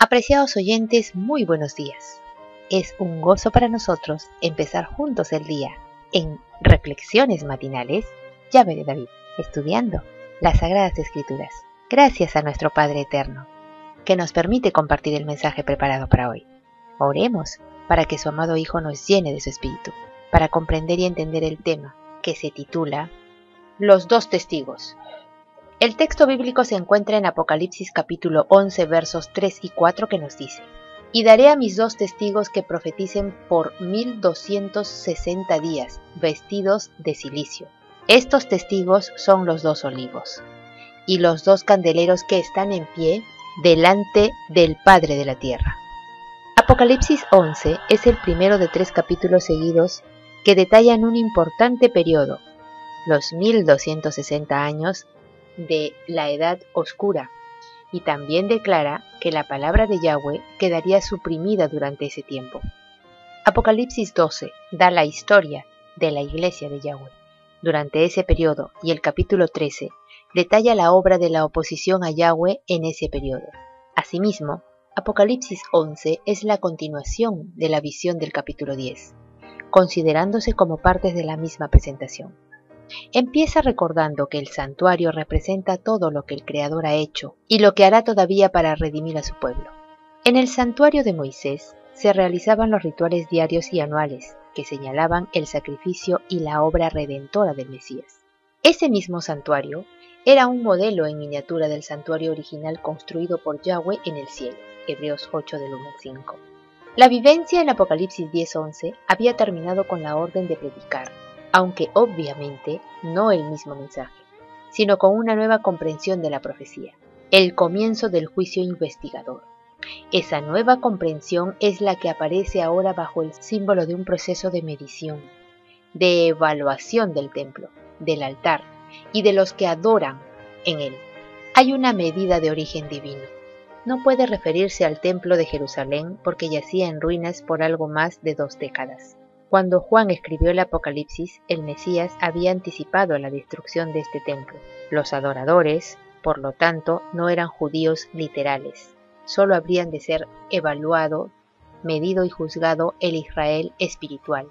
Apreciados oyentes, muy buenos días. Es un gozo para nosotros empezar juntos el día en Reflexiones Matinales, Llave de David, estudiando las Sagradas Escrituras. Gracias a nuestro Padre Eterno, que nos permite compartir el mensaje preparado para hoy. Oremos para que su amado Hijo nos llene de su Espíritu, para comprender y entender el tema que se titula Los dos testigos. El texto bíblico se encuentra en Apocalipsis capítulo 11 versos 3 y 4 que nos dice: Y daré a mis dos testigos que profeticen por 1260 días, vestidos de cilicio. Estos testigos son los dos olivos y los dos candeleros que están en pie delante del Padre de la tierra. Apocalipsis 11 es el primero de 3 capítulos seguidos que detallan un importante periodo, los 1260 años de la Edad Oscura, y también declara que la palabra de Yahweh quedaría suprimida durante ese tiempo. Apocalipsis 12 da la historia de la iglesia de Yahweh durante ese periodo, y el capítulo 13 detalla la obra de la oposición a Yahweh en ese periodo. Asimismo, Apocalipsis 11 es la continuación de la visión del capítulo 10, considerándose como partes de la misma presentación. Empieza recordando que el santuario representa todo lo que el Creador ha hecho y lo que hará todavía para redimir a su pueblo. En el santuario de Moisés se realizaban los rituales diarios y anuales que señalaban el sacrificio y la obra redentora del Mesías. Ese mismo santuario era un modelo en miniatura del santuario original construido por Yahweh en el cielo. Hebreos 8 del 1 al 5. La vivencia en Apocalipsis 10:11 había terminado con la orden de predicar, aunque obviamente no el mismo mensaje, sino con una nueva comprensión de la profecía, el comienzo del juicio investigador. Esa nueva comprensión es la que aparece ahora bajo el símbolo de un proceso de medición, de evaluación del templo, del altar y de los que adoran en él. Hay una medida de origen divino. No puede referirse al templo de Jerusalén porque yacía en ruinas por algo más de 2 décadas. Cuando Juan escribió el Apocalipsis, el Mesías había anticipado la destrucción de este templo. Los adoradores, por lo tanto, no eran judíos literales. Solo habrían de ser evaluado, medido y juzgado el Israel espiritual.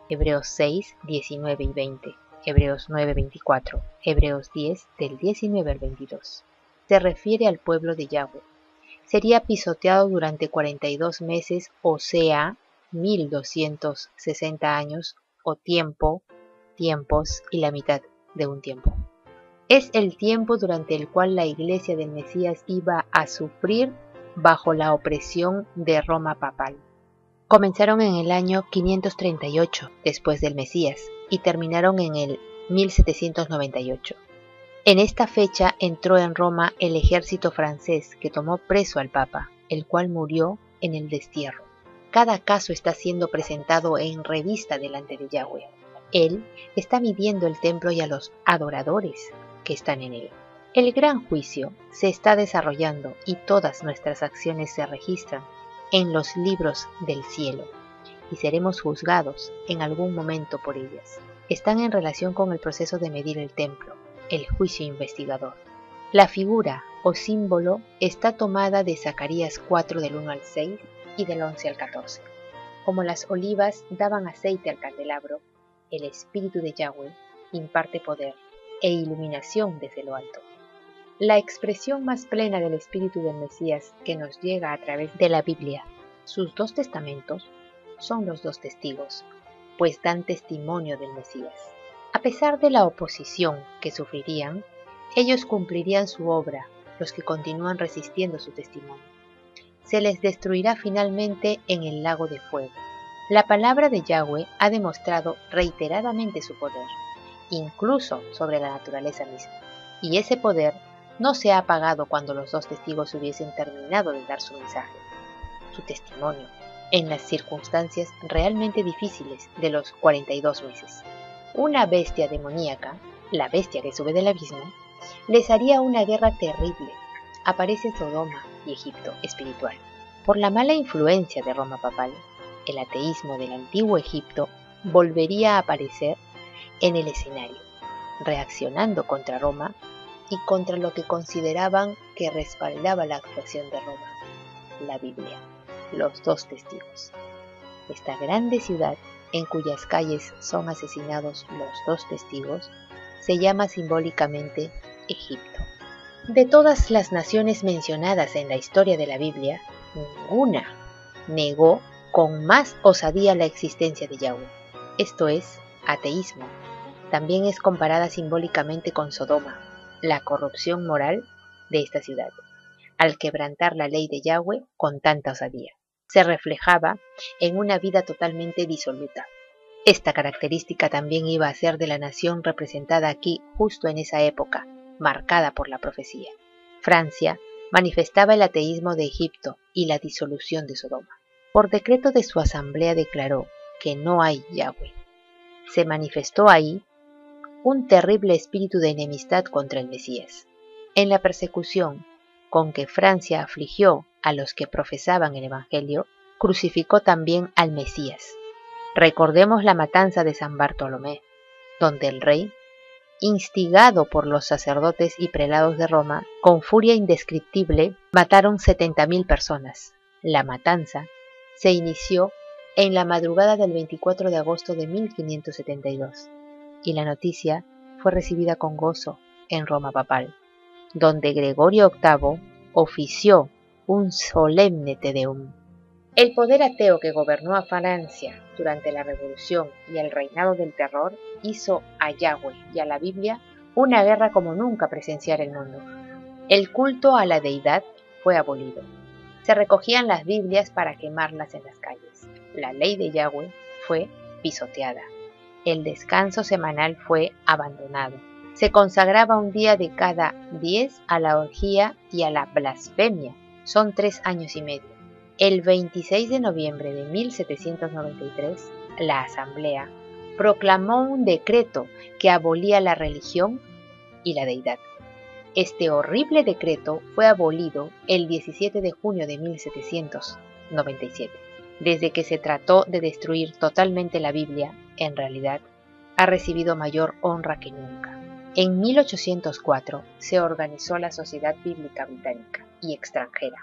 Hebreos 6, 19 y 20, Hebreos 9, 24, Hebreos 10, del 19 al 22. Se refiere al pueblo de Yahweh. Sería pisoteado durante 42 meses, o sea, 1260 años o tiempos y la mitad de un tiempo. Es el tiempo durante el cual la iglesia del Mesías iba a sufrir bajo la opresión de Roma papal. Comenzaron en el año 538 después del Mesías y terminaron en el 1798. En esta fecha entró en Roma el ejército francés que tomó preso al Papa, el cual murió en el destierro. Cada caso está siendo presentado en revista delante de Yahweh. Él está midiendo el templo y a los adoradores que están en él. El gran juicio se está desarrollando y todas nuestras acciones se registran en los libros del cielo y seremos juzgados en algún momento por ellas. Están en relación con el proceso de medir el templo, el juicio investigador. La figura o símbolo está tomada de Zacarías 4 del 1 al 6 y del 11 al 14. Como las olivas daban aceite al candelabro, el Espíritu de Yahweh imparte poder e iluminación desde lo alto. La expresión más plena del Espíritu del Mesías que nos llega a través de la Biblia, sus 2 testamentos, son los 2 testigos, pues dan testimonio del Mesías. A pesar de la oposición que sufrirían, ellos cumplirían su obra, los que continúan resistiendo su testimonio. Se les destruirá finalmente en el lago de fuego. La palabra de Yahweh ha demostrado reiteradamente su poder, incluso sobre la naturaleza misma, y ese poder no se ha apagado cuando los 2 testigos hubiesen terminado de dar su mensaje, su testimonio, en las circunstancias realmente difíciles de los 42 meses. Una bestia demoníaca, la bestia que sube del abismo, les haría una guerra terrible. Aparece Sodoma y Egipto espiritual. Por la mala influencia de Roma papal, el ateísmo del antiguo Egipto volvería a aparecer en el escenario, reaccionando contra Roma y contra lo que consideraban que respaldaba la actuación de Roma, la Biblia, los dos testigos. Esta grande ciudad, en cuyas calles son asesinados los dos testigos, se llama simbólicamente Egipto. De todas las naciones mencionadas en la historia de la Biblia, ninguna negó con más osadía la existencia de Yahweh, esto es, ateísmo. También es comparada simbólicamente con Sodoma, la corrupción moral de esta ciudad, al quebrantar la ley de Yahweh con tanta osadía. Se reflejaba en una vida totalmente disoluta. Esta característica también iba a ser de la nación representada aquí justo en esa época, marcada por la profecía. Francia manifestaba el ateísmo de Egipto y la disolución de Sodoma. Por decreto de su asamblea declaró que no hay Yahweh. Se manifestó ahí un terrible espíritu de enemistad contra el Mesías. En la persecución con que Francia afligió a los que profesaban el Evangelio, crucificó también al Mesías. Recordemos la matanza de San Bartolomé, donde el rey, instigado por los sacerdotes y prelados de Roma, con furia indescriptible, mataron 70.000 personas. La matanza se inició en la madrugada del 24 de agosto de 1572, y la noticia fue recibida con gozo en Roma papal, donde Gregorio VIII ofició un solemne Te Deum. El poder ateo que gobernó a Francia durante la Revolución y el reinado del terror hizo a Yahweh y a la Biblia una guerra como nunca presenciara el mundo. El culto a la deidad fue abolido. Se recogían las Biblias para quemarlas en las calles. La ley de Yahweh fue pisoteada. El descanso semanal fue abandonado. Se consagraba un día de cada 10 a la orgía y a la blasfemia. Son 3 años y medio. El 26 de noviembre de 1793, la Asamblea proclamó un decreto que abolía la religión y la deidad. Este horrible decreto fue abolido el 17 de junio de 1797. Desde que se trató de destruir totalmente la Biblia, en realidad, ha recibido mayor honra que nunca. En 1804 se organizó la Sociedad Bíblica Británica y extranjera.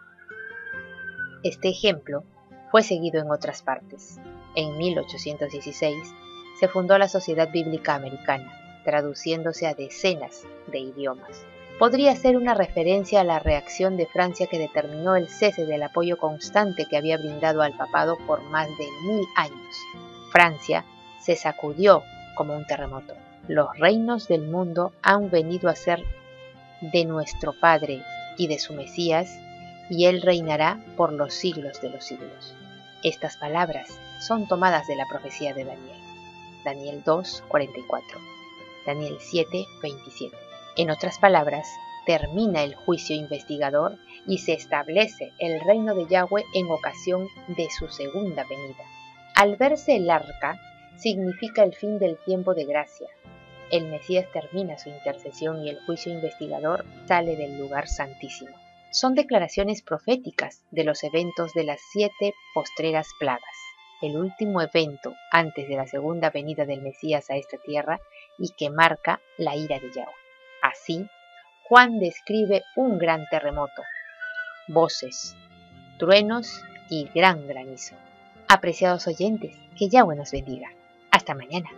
Este ejemplo fue seguido en otras partes. En 1816 se fundó la Sociedad Bíblica Americana, traduciéndose a decenas de idiomas. Podría ser una referencia a la reacción de Francia que determinó el cese del apoyo constante que había brindado al papado por más de 1000 años. Francia se sacudió como un terremoto. Los reinos del mundo han venido a ser de nuestro Padre y de su Mesías, y Él reinará por los siglos de los siglos. Estas palabras son tomadas de la profecía de Daniel. Daniel 2:44, Daniel 7:27. En otras palabras, termina el juicio investigador y se establece el reino de Yahweh en ocasión de su segunda venida. Al verse el arca, significa el fin del tiempo de gracia. El Mesías termina su intercesión y el juicio investigador sale del lugar santísimo. Son declaraciones proféticas de los eventos de las 7 postreras plagas, el último evento antes de la segunda venida del Mesías a esta tierra y que marca la ira de Yahweh. Así, Juan describe un gran terremoto, voces, truenos y gran granizo. Apreciados oyentes, que Yahweh nos bendiga. Hasta mañana.